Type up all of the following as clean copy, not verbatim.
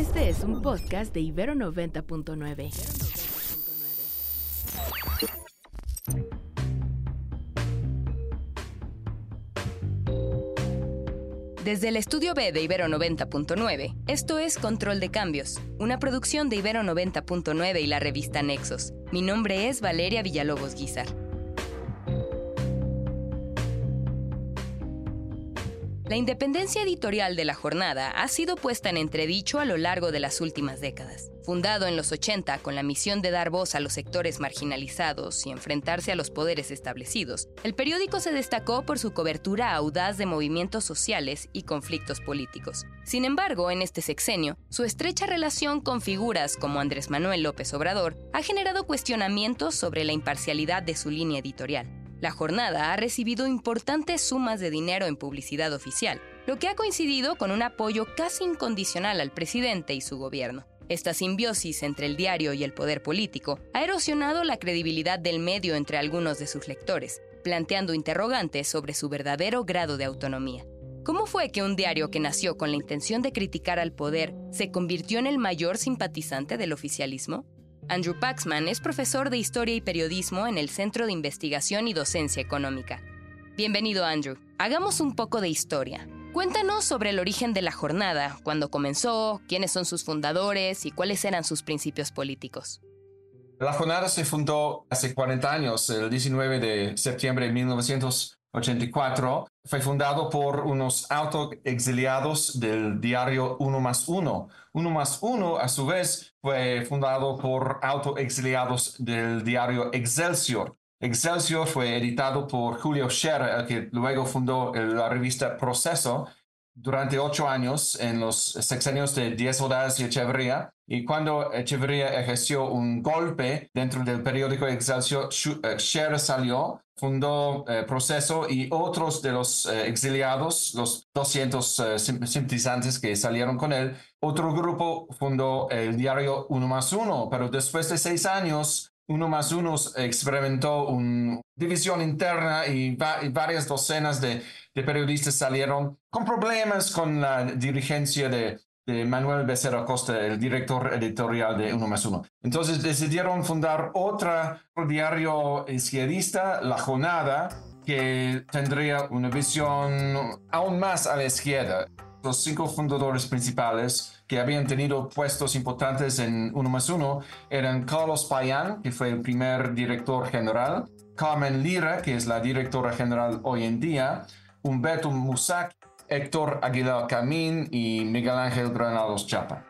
Este es un podcast de Ibero 90.9. Desde el Estudio B de Ibero 90.9, esto es Control de Cambios, una producción de Ibero 90.9 y la revista Nexos. Mi nombre es Valeria Villalobos Guízar. La independencia editorial de La Jornada ha sido puesta en entredicho a lo largo de las últimas décadas. Fundado en los 80 con la misión de dar voz a los sectores marginalizados y enfrentarse a los poderes establecidos, el periódico se destacó por su cobertura audaz de movimientos sociales y conflictos políticos. Sin embargo, en este sexenio, su estrecha relación con figuras como Andrés Manuel López Obrador ha generado cuestionamientos sobre la imparcialidad de su línea editorial. La Jornada ha recibido importantes sumas de dinero en publicidad oficial, lo que ha coincidido con un apoyo casi incondicional al presidente y su gobierno. Esta simbiosis entre el diario y el poder político ha erosionado la credibilidad del medio entre algunos de sus lectores, planteando interrogantes sobre su verdadero grado de autonomía. ¿Cómo fue que un diario que nació con la intención de criticar al poder se convirtió en el mayor simpatizante del oficialismo? Andrew Paxman es profesor de Historia y Periodismo en el Centro de Investigación y Docencia Económica. Bienvenido, Andrew. Hagamos un poco de historia. Cuéntanos sobre el origen de La Jornada, cuándo comenzó, quiénes son sus fundadores y cuáles eran sus principios políticos. La Jornada se fundó hace 40 años, el 19 de septiembre de 1984. Fue fundado por unos autoexiliados del diario Uno Más Uno. Uno Más Uno, a su vez, fue fundado por autoexiliados del diario Excelsior. Excelsior fue editado por Julio Scherer, el que luego fundó la revista Proceso, durante 8 años en los sexenios de Díaz Ordaz y Echeverría. Y cuando Echeverría ejerció un golpe dentro del periódico Excelsior, Scherer salió, fundó Proceso, y otros de los exiliados, los 200 simpatizantes que salieron con él, otro grupo fundó el diario Uno Más Uno. Pero después de 6 años, Uno Más Uno experimentó una división interna y varias docenas de periodistas salieron con problemas con la dirigencia de Manuel Becerra Costa, el director editorial de Uno Más Uno. Entonces decidieron fundar otro diario izquierdista, La Jornada, que tendría una visión aún más a la izquierda. Los 5 fundadores principales que habían tenido puestos importantes en Uno Más Uno eran Carlos Payán, que fue el primer director general, Carmen Lira, que es la directora general hoy en día, Humberto Musac, Héctor Aguilar Camín y Miguel Ángel Granados Chapa.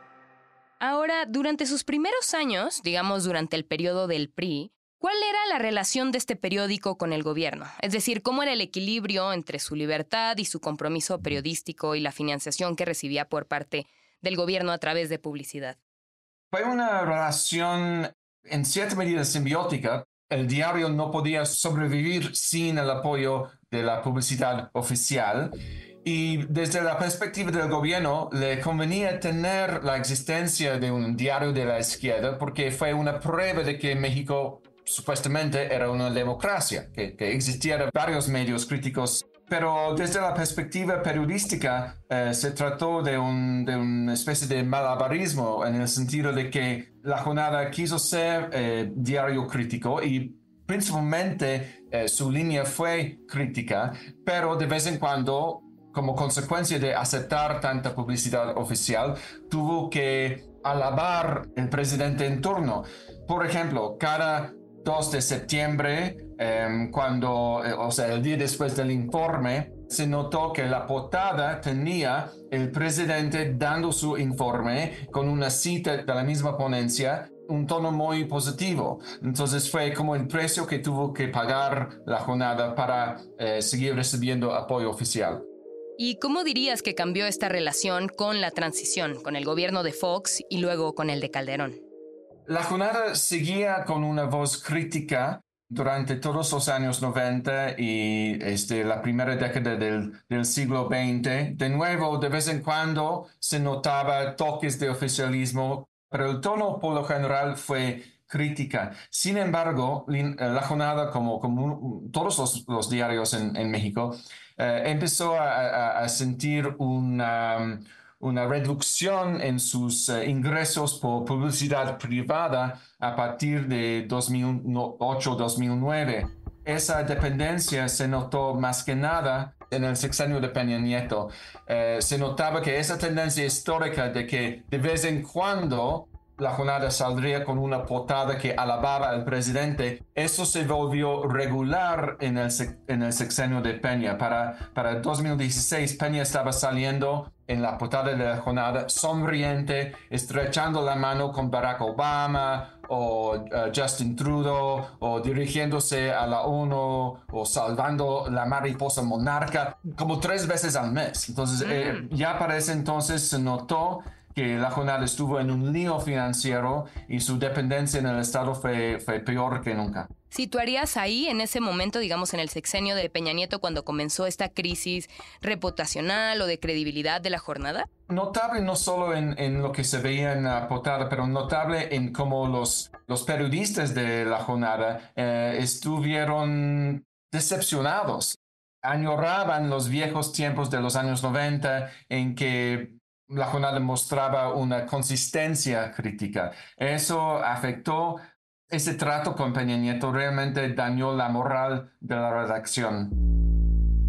Ahora, durante sus primeros años, digamos durante el periodo del PRI, ¿cuál era la relación de este periódico con el gobierno? Es decir, ¿cómo era el equilibrio entre su libertad y su compromiso periodístico y la financiación que recibía por parte del gobierno a través de publicidad? Fue una relación en cierta medida simbiótica. El diario no podía sobrevivir sin el apoyo de la publicidad oficial, y desde la perspectiva del gobierno le convenía tener la existencia de un diario de la izquierda porque fue una prueba de que México supuestamente era una democracia, que existían varios medios críticos. Pero desde la perspectiva periodística se trató de una especie de malabarismo, en el sentido de que La Jornada quiso ser diario crítico y principalmente su línea fue crítica, pero de vez en cuando, como consecuencia de aceptar tanta publicidad oficial, tuvo que alabar el presidente en turno. Por ejemplo, cada 2 de septiembre, o sea, el día después del informe, se notó que la portada tenía el presidente dando su informe con una cita de la misma ponencia, un tono muy positivo. Entonces fue como el precio que tuvo que pagar La Jornada para seguir recibiendo apoyo oficial. ¿Y cómo dirías que cambió esta relación con la transición, con el gobierno de Fox y luego con el de Calderón? La Jornada seguía con una voz crítica durante todos los años 90 y la primera década del siglo XX. De nuevo, de vez en cuando se notaba toques de oficialismo, pero el tono por lo general fue crítica. Sin embargo, La Jornada, como todos los diarios en México, empezó a sentir una reducción en sus ingresos por publicidad privada a partir de 2008-2009. Esa dependencia se notó más que nada en el sexenio de Peña Nieto. Se notaba que esa tendencia histórica de que de vez en cuando la jornada saldría con una portada que alababa al presidente, eso se volvió regular en el sexenio de Peña. Para 2016, Peña estaba saliendo en la portada de la jornada sonriente, estrechando la mano con Barack Obama o Justin Trudeau, o dirigiéndose a la ONU, o salvando la mariposa monarca, como 3 veces al mes. Entonces, ya para ese entonces se notó que la jornada estuvo en un lío financiero y su dependencia en el Estado fue peor que nunca. ¿Situarías ahí, en ese momento, digamos, en el sexenio de Peña Nieto, cuando comenzó esta crisis reputacional o de credibilidad de la jornada? Notable no solo en lo que se veía en la portada, pero notable en cómo los periodistas de la jornada estuvieron decepcionados. Añoraban los viejos tiempos de los años 90 en que la jornada mostraba una consistencia crítica. Eso afectó. Ese trato con Peña Nieto realmente dañó la moral de la redacción.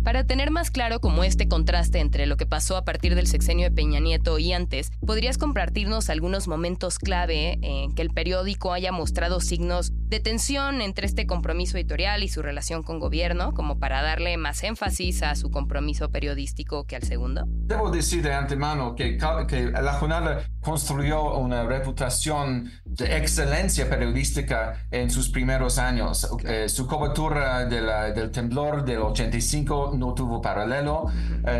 Para tener más claro como este contraste entre lo que pasó a partir del sexenio de Peña Nieto y antes, ¿podrías compartirnos algunos momentos clave en que el periódico haya mostrado signos de tensión entre este compromiso editorial y su relación con gobierno, como para darle más énfasis a su compromiso periodístico que al segundo? Debo decir de antemano que la jornada construyó una reputación de excelencia periodística en sus primeros años. Su cobertura del temblor del 85 no tuvo paralelo.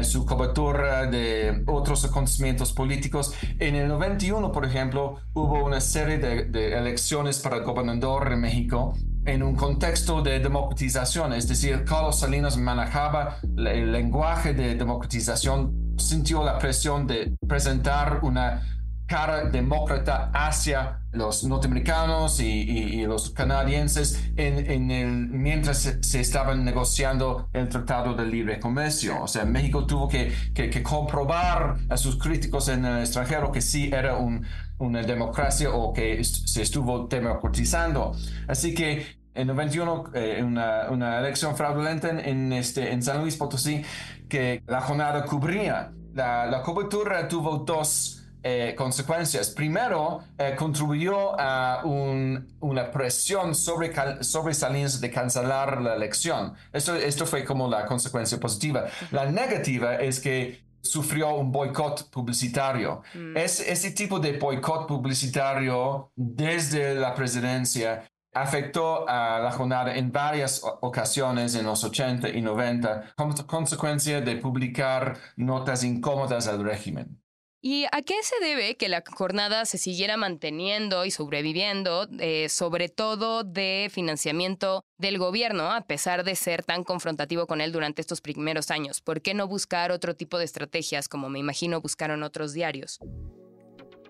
Su cobertura de otros acontecimientos políticos. En el 91, por ejemplo, hubo una serie de elecciones para el gobernador de México en un contexto de democratización, es decir, Carlos Salinas manejaba el lenguaje de democratización, sintió la presión de presentar una cara demócrata hacia los norteamericanos y los canadienses mientras se estaban negociando el Tratado de Libre Comercio. O sea, México tuvo que comprobar a sus críticos en el extranjero que sí era una democracia o que se estuvo democratizando. Así que en 91, una elección fraudulenta en San Luis Potosí que la jornada cubría. La cobertura tuvo 2 consecuencias. Primero, contribuyó a una presión sobre Salinas de cancelar la elección. Esto fue como la consecuencia positiva. La negativa es que sufrió un boicot publicitario. Ese tipo de boicot publicitario desde la presidencia afectó a la jornada en varias ocasiones en los 80 y 90 como consecuencia de publicar notas incómodas al régimen. ¿Y a qué se debe que la jornada se siguiera manteniendo y sobreviviendo, sobre todo de financiamiento del gobierno, a pesar de ser tan confrontativo con él durante estos primeros años? ¿Por qué no buscar otro tipo de estrategias, como me imagino buscaron otros diarios?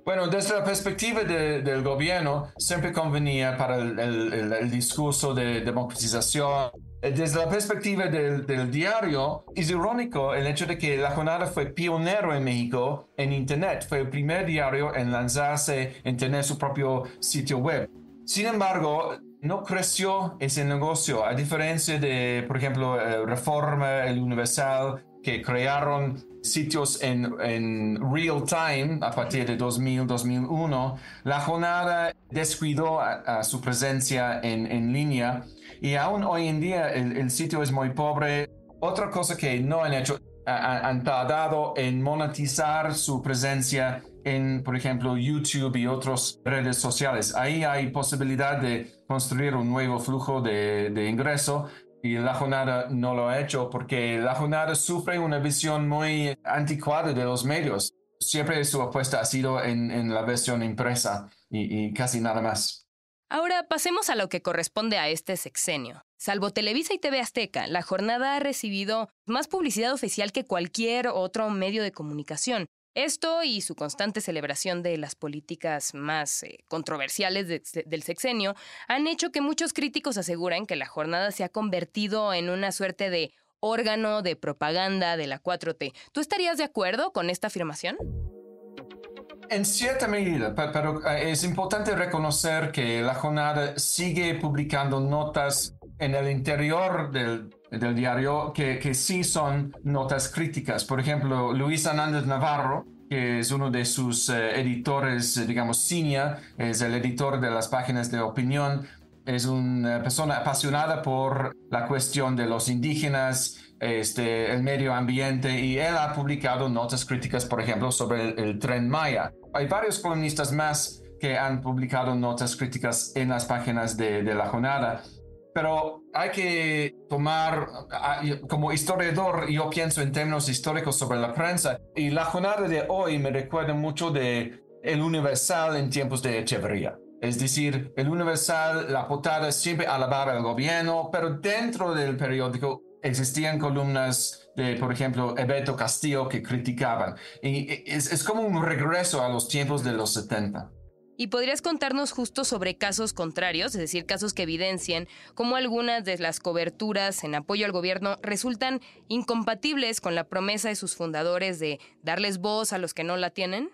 Bueno, desde la perspectiva del gobierno, siempre convenía para el discurso de democratización. Desde la perspectiva del diario, es irónico el hecho de que La Jornada fue pionero en México en Internet. Fue el primer diario en lanzarse, en tener su propio sitio web. Sin embargo, no creció ese negocio, a diferencia de, por ejemplo, Reforma, El Universal, que crearon sitios en real time a partir de 2000-2001. La Jornada descuidó a su presencia en línea y aún hoy en día el sitio es muy pobre. Otra cosa que no han hecho, han tardado en monetizar su presencia en, por ejemplo, YouTube y otras redes sociales. Ahí hay posibilidad de construir un nuevo flujo de ingreso. Y La Jornada no lo ha hecho porque La Jornada sufre una visión muy anticuada de los medios. Siempre su apuesta ha sido en la versión impresa y casi nada más. Ahora pasemos a lo que corresponde a este sexenio. Salvo Televisa y TV Azteca, La Jornada ha recibido más publicidad oficial que cualquier otro medio de comunicación. Esto y su constante celebración de las políticas más controversiales del sexenio han hecho que muchos críticos aseguran que La Jornada se ha convertido en una suerte de órgano de propaganda de la 4T. ¿Tú estarías de acuerdo con esta afirmación? En cierta medida, pero es importante reconocer que la jornada sigue publicando notas en el interior del diario que sí son notas críticas. Por ejemplo, Luis Hernández Navarro, que es uno de sus editores, digamos, senior, es el editor de las páginas de opinión, es una persona apasionada por la cuestión de los indígenas, el medio ambiente, y él ha publicado notas críticas, por ejemplo, sobre el Tren Maya. Hay varios columnistas más que han publicado notas críticas en las páginas de la jornada. Pero hay que tomar, como historiador, yo pienso en términos históricos sobre la prensa, y la jornada de hoy me recuerda mucho de El Universal en tiempos de Echeverría. Es decir, El Universal, la portada siempre alababa al gobierno, pero dentro del periódico existían columnas de, por ejemplo, Eberto Castillo que criticaban. Y es como un regreso a los tiempos de los 70. ¿Y podrías contarnos justo sobre casos contrarios, es decir, casos que evidencien cómo algunas de las coberturas en apoyo al gobierno resultan incompatibles con la promesa de sus fundadores de darles voz a los que no la tienen?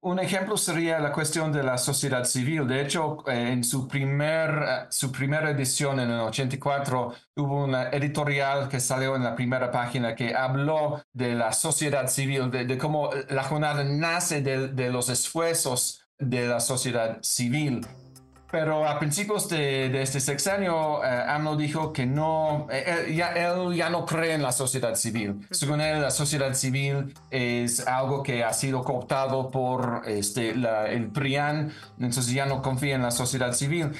Un ejemplo sería la cuestión de la sociedad civil. De hecho, en su primera edición en el 84, hubo una editorial que salió en la primera página que habló de la sociedad civil, de cómo la jornada nace de los esfuerzos de la sociedad civil. Pero a principios de este sexenio, AMLO dijo que no, él ya no cree en la sociedad civil. Según él, la sociedad civil es algo que ha sido cooptado por el PRIAN, entonces ya no confía en la sociedad civil.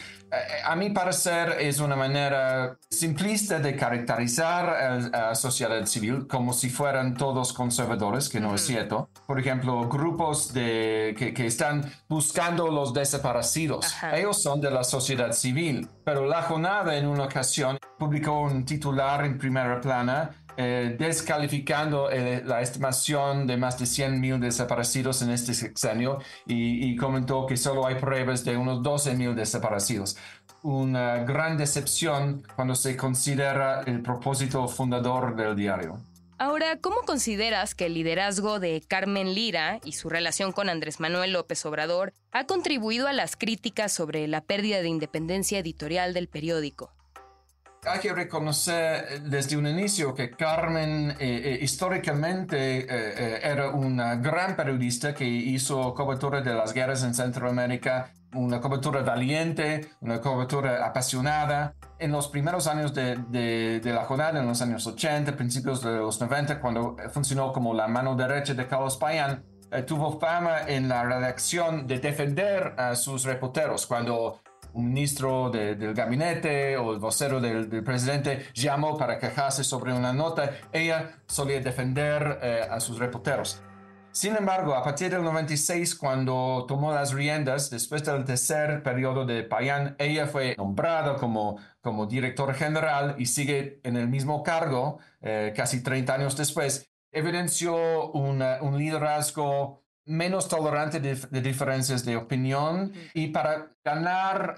A mi parecer es una manera simplista de caracterizar a la sociedad civil como si fueran todos conservadores, que no es cierto. Por ejemplo, grupos que están buscando los desaparecidos. Ajá. Ellos son de la sociedad civil, pero la jornada en una ocasión publicó un titular en primera plana descalificando la estimación de más de 100,000 desaparecidos en este sexenio y comentó que solo hay pruebas de unos 12,000 desaparecidos. Una gran decepción cuando se considera el propósito fundador del diario. Ahora, ¿cómo consideras que el liderazgo de Carmen Lira y su relación con Andrés Manuel López Obrador ha contribuido a las críticas sobre la pérdida de independencia editorial del periódico? Hay que reconocer desde un inicio que Carmen históricamente era una gran periodista que hizo cobertura de las guerras en Centroamérica, una cobertura valiente, una cobertura apasionada. En los primeros años de la jornada, en los años 80, principios de los 90, cuando funcionó como la mano derecha de Carlos Payán, tuvo fama en la redacción de defender a sus reporteros. Cuando un ministro del gabinete o el vocero del presidente llamó para quejarse sobre una nota, ella solía defender a sus reporteros. Sin embargo, a partir del 96, cuando tomó las riendas, después del tercer periodo de Payán, ella fue nombrada como directora general y sigue en el mismo cargo casi 30 años después. Evidenció un liderazgo menos tolerante de diferencias de opinión, y para ganar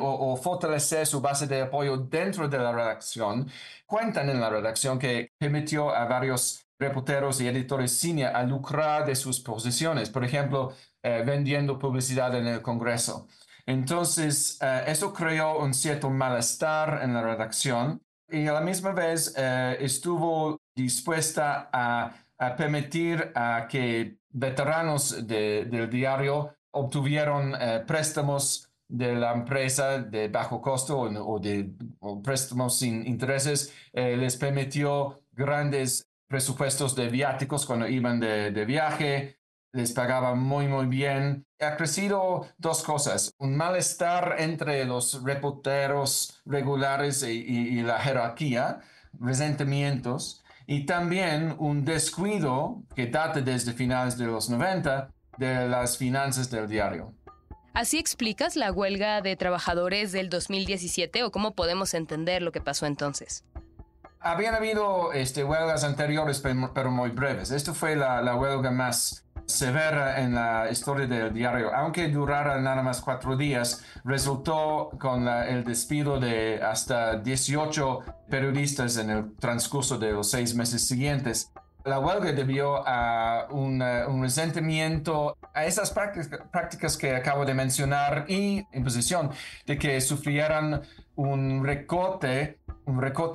o fortalecer su base de apoyo dentro de la redacción, cuentan en la redacción que permitió a varios reporteros y editores senior a lucrar de sus posiciones, por ejemplo, vendiendo publicidad en el Congreso. Entonces, eso creó un cierto malestar en la redacción, y a la misma vez estuvo dispuesta a permitir a que veteranos del diario obtuvieron préstamos de la empresa de bajo costo o préstamos sin intereses. Les permitió grandes presupuestos de viáticos cuando iban de viaje, les pagaban muy bien. Ha crecido dos cosas: un malestar entre los reporteros regulares y la jerarquía, resentimientos, y también un descuido que data desde finales de los 90 de las finanzas del diario. ¿Así explicas la huelga de trabajadores del 2017 o cómo podemos entender lo que pasó entonces? Habían habido huelgas anteriores, pero muy breves. Esta fue la huelga más severa en la historia del diario. Aunque durara nada más 4 días, resultó con el despido de hasta 18 periodistas en el transcurso de los 6 meses siguientes. La huelga debió a un resentimiento a esas prácticas que acabo de mencionar y imposición de que sufrieran un recorte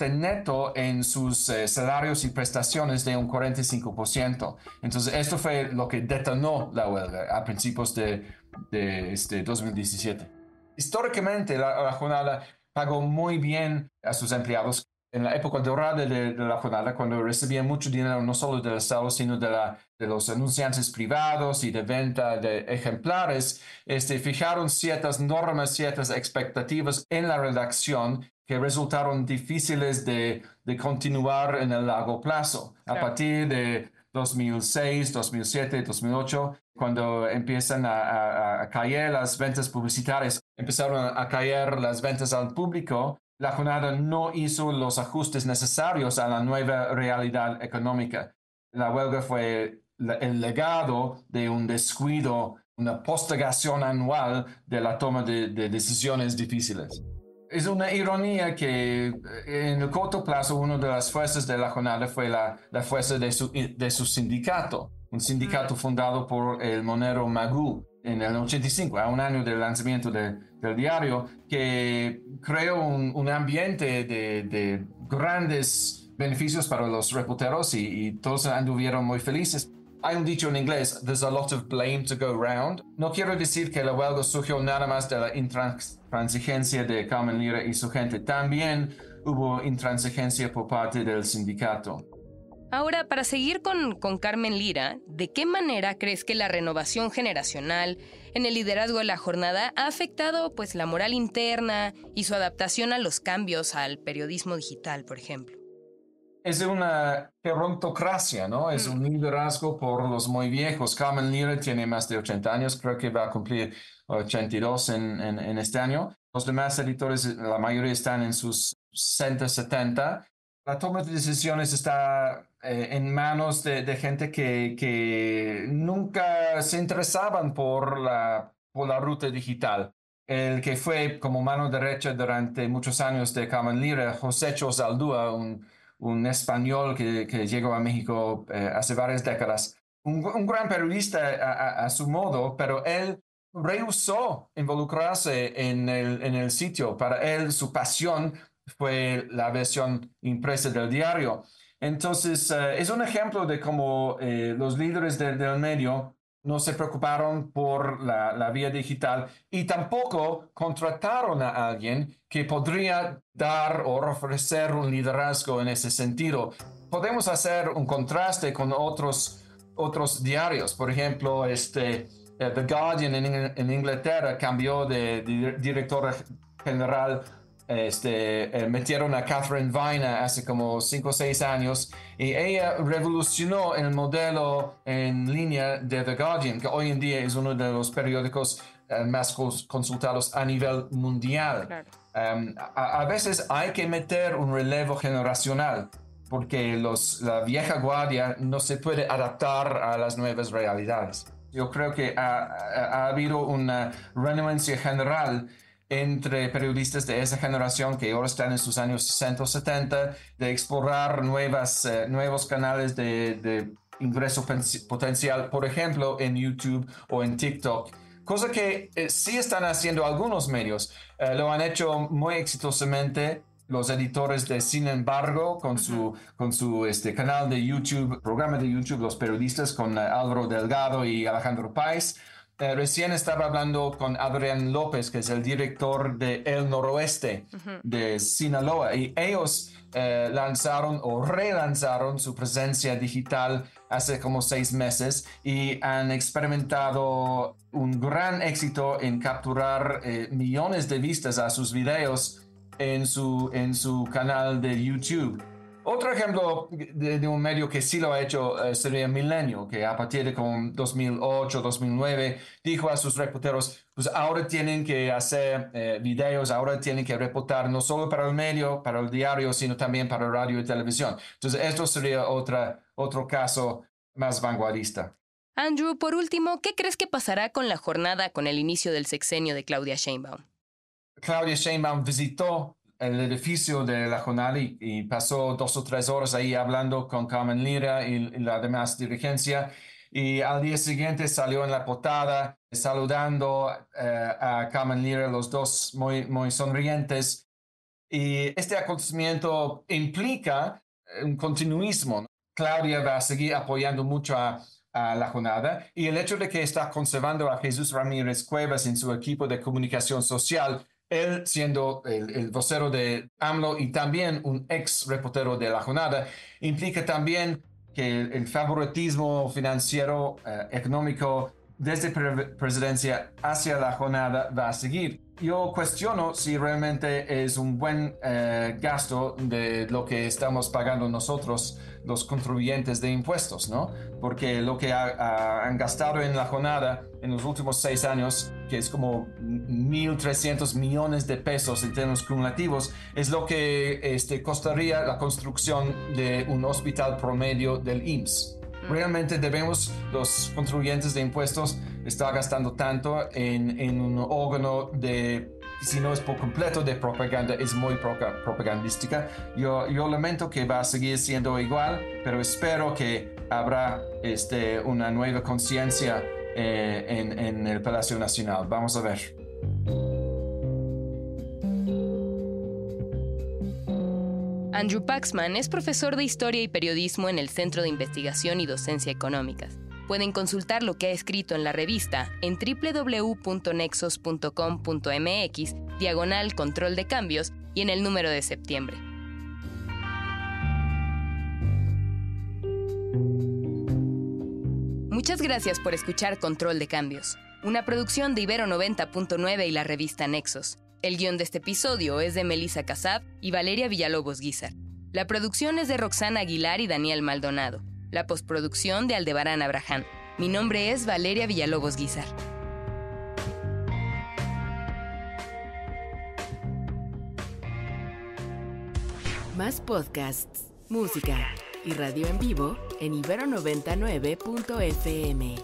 neto en sus salarios y prestaciones de un 45%. Entonces, esto fue lo que detonó la huelga a principios de 2017. Históricamente, la jornada pagó muy bien a sus empleados. En la época dorada de la jornada, cuando recibían mucho dinero no solo del Estado, sino de los anunciantes privados y de venta de ejemplares, fijaron ciertas normas, ciertas expectativas en la redacción que resultaron difíciles de continuar en el largo plazo. A partir de 2006, 2007, 2008, cuando empiezan a caer las ventas publicitarias, empezaron a caer las ventas al público. La jornada no hizo los ajustes necesarios a la nueva realidad económica. La huelga fue el legado de un descuido, una postergación anual de la toma de decisiones difíciles. Es una ironía que en el corto plazo una de las fuerzas de la jornada fue la fuerza de su sindicato, un sindicato fundado por el monero Magoo en el 85, a un año del lanzamiento del diario, que creó un ambiente de grandes beneficios para los reporteros y todos anduvieron muy felices. Hay un dicho en inglés, there's a lot of blame to go round. No quiero decir que la huelga surgió nada más de la intransigencia de Carmen Lyra y su gente. También hubo intransigencia por parte del sindicato. Ahora, para seguir con Carmen Lyra, ¿de qué manera crees que la renovación generacional en el liderazgo de la jornada ha afectado pues, la moral interna y su adaptación a los cambios al periodismo digital, por ejemplo? Es una gerontocracia, ¿no? Es un liderazgo por los muy viejos. Carmen Lyra tiene más de 80 años, creo que va a cumplir 82 en este año. Los demás editores, la mayoría están en sus 60, 70. La toma de decisiones está en manos de gente que nunca se interesaban por la ruta digital. El que fue como mano derecha durante muchos años de Carmen Lyra, Josécho Zaldúa, un español que llegó a México hace varias décadas. Un gran periodista a su modo, pero él rehusó involucrarse en el sitio. Para él, su pasión fue la versión impresa del diario. Entonces, es un ejemplo de cómo los líderes del medio no se preocuparon por la vía digital y tampoco contrataron a alguien que podría dar o ofrecer un liderazgo en ese sentido. Podemos hacer un contraste con otros diarios. Por ejemplo, The Guardian en Inglaterra cambió de director general. Metieron a Catherine Viner hace como 5 o 6 años y ella revolucionó el modelo en línea de The Guardian, que hoy en día es uno de los periódicos más consultados a nivel mundial. Claro. A veces hay que meter un relevo generacional porque la vieja guardia no se puede adaptar a las nuevas realidades. Yo creo que ha habido una renuencia general entre periodistas de esa generación que ahora están en sus años 60 o 70, de explorar nuevos canales de ingreso potencial, por ejemplo, en YouTube o en TikTok. Cosa que sí están haciendo algunos medios. Lo han hecho muy exitosamente los editores de Sin Embargo con su canal de YouTube, programa de YouTube, los periodistas con Álvaro Delgado y Alejandro Páez. Recién estaba hablando con Adrián López, que es el director de El Noroeste de Sinaloa, y ellos lanzaron o relanzaron su presencia digital hace como 6 meses y han experimentado un gran éxito en capturar millones de vistas a sus videos en su canal de YouTube. Otro ejemplo de un medio que sí lo ha hecho sería Milenio, que a partir de 2008, 2009 dijo a sus reporteros, pues ahora tienen que hacer videos, ahora tienen que reportar no solo para el medio, para el diario, sino también para radio y televisión. Entonces esto sería otro caso más vanguardista. Andrew, por último, ¿qué crees que pasará con la jornada con el inicio del sexenio de Claudia Sheinbaum? Claudia Sheinbaum visitó el edificio de la jornada y pasó 2 o 3 horas ahí hablando con Carmen Lira y la demás dirigencia. Y al día siguiente salió en la portada saludando a Carmen Lira, los dos muy sonrientes. Y este acontecimiento implica un continuismo, ¿no? Claudia va a seguir apoyando mucho a la jornada y el hecho de que está conservando a Jesús Ramírez Cuevas en su equipo de comunicación social, él siendo el vocero de AMLO y también un ex reportero de la jornada, implica también que el favoritismo financiero, económico, desde presidencia hacia la jornada va a seguir. Yo cuestiono si realmente es un buen gasto de lo que estamos pagando nosotros, los contribuyentes de impuestos, ¿no? Porque lo que han gastado en la jornada en los últimos 6 años, que es como 1.300 millones de pesos en términos cumulativos, es lo que costaría la construcción de un hospital promedio del IMSS. Realmente debemos, los contribuyentes de impuestos, estar gastando tanto en un órgano de, si no es por completo de propaganda, es muy propagandística. Yo lamento que va a seguir siendo igual, pero espero que habrá una nueva conciencia en el Palacio Nacional. Vamos a ver. Andrew Paxman es profesor de Historia y Periodismo en el Centro de Investigación y Docencia Económicas. Pueden consultar lo que ha escrito en la revista en www.nexos.com.mx/control de cambios y en el número de septiembre. Muchas gracias por escuchar Control de Cambios, una producción de Ibero 90.9 y la revista Nexos. El guión de este episodio es de Melissa Casab y Valeria Villalobos Guízar. La producción es de Roxana Aguilar y Daniel Maldonado. La postproducción de Aldebarán Abraham. Mi nombre es Valeria Villalobos Guízar. Más podcasts, música y radio en vivo en ibero99.fm.